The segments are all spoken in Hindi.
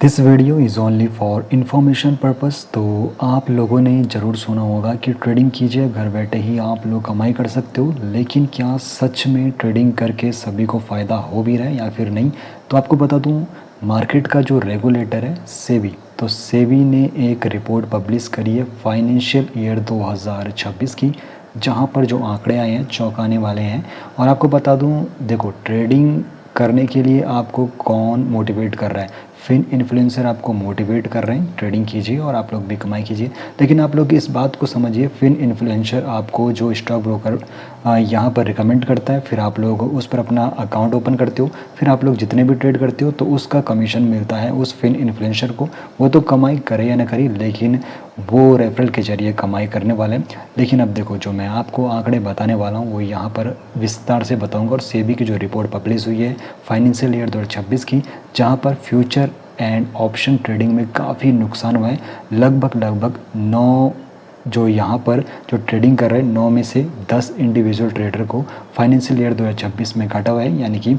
This video is only for information purpose. तो आप लोगों ने ज़रूर सुना होगा कि ट्रेडिंग कीजिए, घर बैठे ही आप लोग कमाई कर सकते हो। लेकिन क्या सच में ट्रेडिंग करके सभी को फ़ायदा हो भी रहा है या फिर नहीं? तो आपको बता दूं, मार्केट का जो रेगुलेटर है सेबी, तो सेबी ने एक रिपोर्ट पब्लिश करी है फाइनेंशियल ईयर 2026 की, जहां पर जो आंकड़े आए हैं चौंकाने वाले हैं। और आपको बता दूं, देखो, ट्रेडिंग करने के लिए आपको कौन मोटिवेट कर रहा है? फिन इन्फ्लुएंसर आपको मोटिवेट कर रहे हैं, ट्रेडिंग कीजिए और आप लोग भी कमाई कीजिए। लेकिन आप लोग इस बात को समझिए, फिन इन्फ्लुएंसर आपको जो स्टॉक ब्रोकर यहाँ पर रिकमेंड करता है, फिर आप लोग उस पर अपना अकाउंट ओपन करते हो, फिर आप लोग जितने भी ट्रेड करते हो तो उसका कमीशन मिलता है उस फिन इन्फ्लुएंसर को। वो तो कमाई करे या ना करे, लेकिन वो रेफरल के जरिए कमाई करने वाले हैं। लेकिन अब देखो, जो मैं आपको आंकड़े बताने वाला हूँ वो यहाँ पर विस्तार से बताऊँगा। और सेबी की जो रिपोर्ट पब्लिश हुई है फाइनेंशियल ईयर 2026 की, जहाँ पर फ्यूचर एंड ऑप्शन ट्रेडिंग में काफ़ी नुकसान हुआ है। लगभग 9 जो यहाँ पर जो ट्रेडिंग कर रहे हैं, 9 में से 10 इंडिविजुअल ट्रेडर को फाइनेंशियल ईयर 2026 में घाटा हुआ है। यानी कि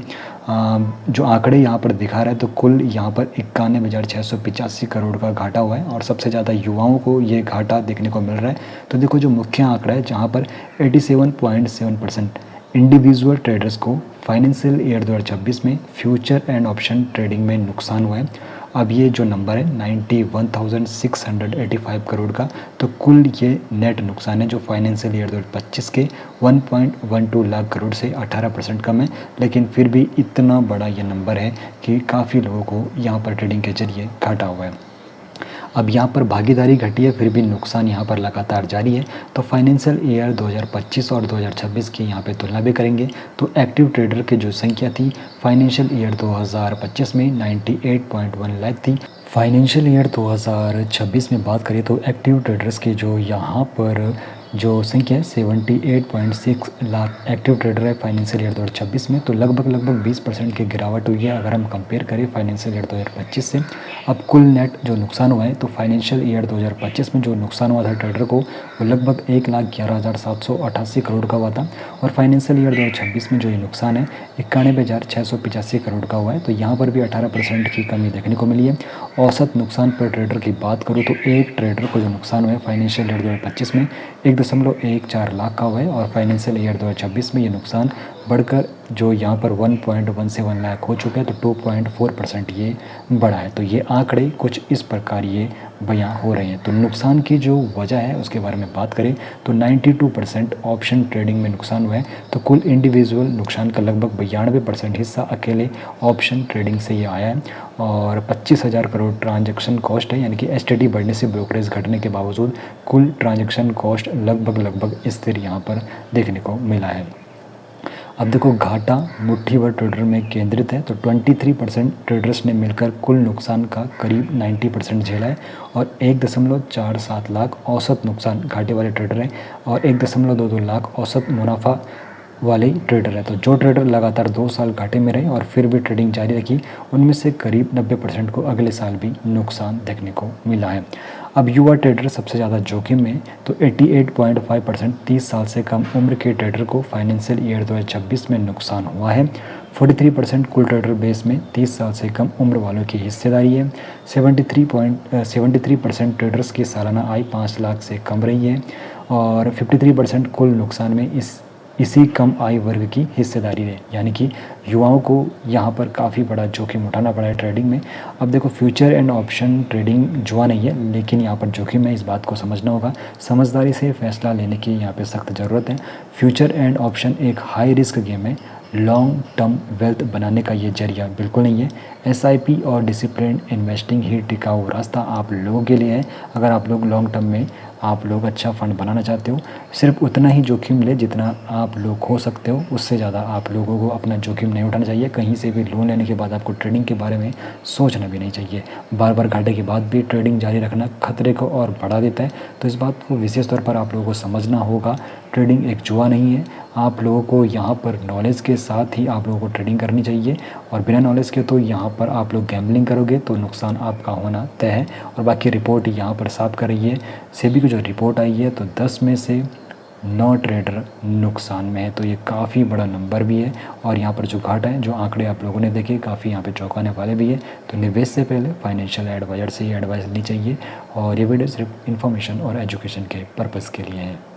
जो आंकड़े यहाँ पर दिखा रहा है, तो कुल यहाँ पर 91,685 करोड़ का घाटा हुआ है और सबसे ज़्यादा युवाओं को ये घाटा देखने को मिल रहा है। तो देखो, जो मुख्य आंकड़ा है जहाँ पर 87.7% इंडिविजुअल ट्रेडर्स को फाइनेंशियल ईयर 2026 में फ्यूचर एंड ऑप्शन ट्रेडिंग में नुकसान हुआ है। अब ये जो नंबर है 91,685 करोड़ का, तो कुल ये नेट नुकसान है जो फाइनेंशियल ईयर 2025 के 1.12 लाख करोड़ से 18% कम है। लेकिन फिर भी इतना बड़ा ये नंबर है कि काफ़ी लोगों को यहाँ पर ट्रेडिंग के जरिए घाटा हुआ है। अब यहाँ पर भागीदारी घटी है, फिर भी नुकसान यहाँ पर लगातार जारी है। तो फाइनेंशियल ईयर 2025 और 2026 की यहाँ पे तुलना भी करेंगे तो एक्टिव ट्रेडर की जो संख्या थी फाइनेंशियल ईयर 2025 में 98.1 लाख थी। फाइनेंशियल ईयर 2026 में बात करें तो एक्टिव ट्रेडर्स की जो यहाँ पर जो संख्या है 78.6 लाख एक्टिव ट्रेडर है फाइनेंशियल ईयर 2026 में। तो लगभग 20% की गिरावट हुई है अगर हम कंपेयर करें फाइनेंशियल ईयर 2025 से। अब कुल नेट जो नुकसान हुआ है, तो फाइनेंशियल ईयर 2025 में जो नुकसान हुआ था ट्रेडर को, वो लगभग 1,11,788 करोड़ का हुआ था। और फाइनेंशियल ईयर 2026 में जो ये नुकसान है 91,685 करोड़ का हुआ है। तो यहाँ पर भी 18% की कमी देखने को मिली है। औसत नुकसान पर ट्रेडर की बात करूँ तो एक ट्रेडर को जो नुकसान हुआ है फाइनेंशियल ईयर 2025 में 1.14 लाख का हुआ है। और फाइनेंशियल ईयर 2026 में ये नुकसान बढ़कर जो यहाँ पर 1.17 लाख हो चुका है, तो 2.4% ये बढ़ा है। तो ये आंकड़े कुछ इस प्रकार ये बयां हो रहे हैं। तो नुकसान की जो वजह है उसके बारे में बात करें तो 92% ऑप्शन ट्रेडिंग में नुकसान हुआ है। तो कुल इंडिविजुअल नुकसान का लगभग 92% हिस्सा अकेले ऑप्शन ट्रेडिंग से ये आया है। और 25,000 करोड़ ट्रांजैक्शन कॉस्ट है, यानी कि एसटीडी बढ़ने से ब्रोकरेज घटने के बावजूद कुल ट्रांजैक्शन कॉस्ट लगभग स्थिर यहाँ पर देखने को मिला है। अब देखो, घाटा मुट्ठी भर ट्रेडर में केंद्रित है। तो 23% ट्रेडर्स ने मिलकर कुल नुकसान का करीब 90% झेला है। और 1.47 लाख औसत नुकसान घाटे वाले ट्रेडर हैं और 1.22 लाख औसत मुनाफा वाले ट्रेडर है। तो जो ट्रेडर लगातार 2 साल घाटे में रहे और फिर भी ट्रेडिंग जारी रखी, उनमें से करीब 90% को अगले साल भी नुकसान देखने को मिला है। अब युवा ट्रेडर सबसे ज़्यादा जोखिम में, तो 88.5% 30 साल से कम उम्र के ट्रेडर को फाइनेंशियल ईयर 2026 में नुकसान हुआ है। 43% कुल ट्रेडर बेस में 30 साल से कम उम्र वालों की हिस्सेदारी है। 73% ट्रेडर्स की सालाना आय 5 लाख से कम रही है। और 53% कुल नुकसान में इसी कम आय वर्ग की हिस्सेदारी है। यानी कि युवाओं को यहाँ पर काफ़ी बड़ा जोखिम उठाना पड़ा है ट्रेडिंग में। अब देखो, फ्यूचर एंड ऑप्शन ट्रेडिंग जुआ नहीं है, लेकिन यहाँ पर जोखिम है, इस बात को समझना होगा। समझदारी से फैसला लेने की यहाँ पे सख्त ज़रूरत है। फ्यूचर एंड ऑप्शन एक हाई रिस्क गेम है, लॉन्ग टर्म वेल्थ बनाने का ये जरिया बिल्कुल नहीं है। एसआईपी और डिसिप्लिन इन्वेस्टिंग ही टिकाऊ रास्ता आप लोगों के लिए है। अगर आप लोग लॉन्ग टर्म में आप लोग अच्छा फ़ंड बनाना चाहते हो, सिर्फ उतना ही जोखिम ले जितना आप लोग हो सकते हो, उससे ज़्यादा आप लोगों को अपना जोखिम नहीं उठाना चाहिए। कहीं से भी लोन लेने के बाद आपको ट्रेडिंग के बारे में सोचना भी नहीं चाहिए। बार बार घाटे के बाद भी ट्रेडिंग जारी रखना खतरे को और बढ़ा देता है। तो इस बात को विशेष तौर पर आप लोगों को समझना होगा। ट्रेडिंग एक जुआ नहीं है। आप लोगों को यहाँ पर नॉलेज के साथ ही आप लोगों को ट्रेडिंग करनी चाहिए। और बिना नॉलेज के तो यहाँ पर आप लोग गैम्बलिंग करोगे तो नुकसान आपका होना तय है। और बाकी रिपोर्ट यहाँ पर साफ कर रही है, सेबी की जो रिपोर्ट आई है, तो 10 में से 9 ट्रेडर नुकसान में है। तो ये काफ़ी बड़ा नंबर भी है और यहाँ पर जो घाटा है, जो आंकड़े आप लोगों ने देखे, काफ़ी यहाँ पे चौंकाने वाले भी है। तो निवेश से पहले फाइनेंशियल एडवाइज़र से ही एडवाइस ली चाहिए और ये वीडियो सिर्फ इन्फॉर्मेशन और एजुकेशन के पर्पज़ के लिए है।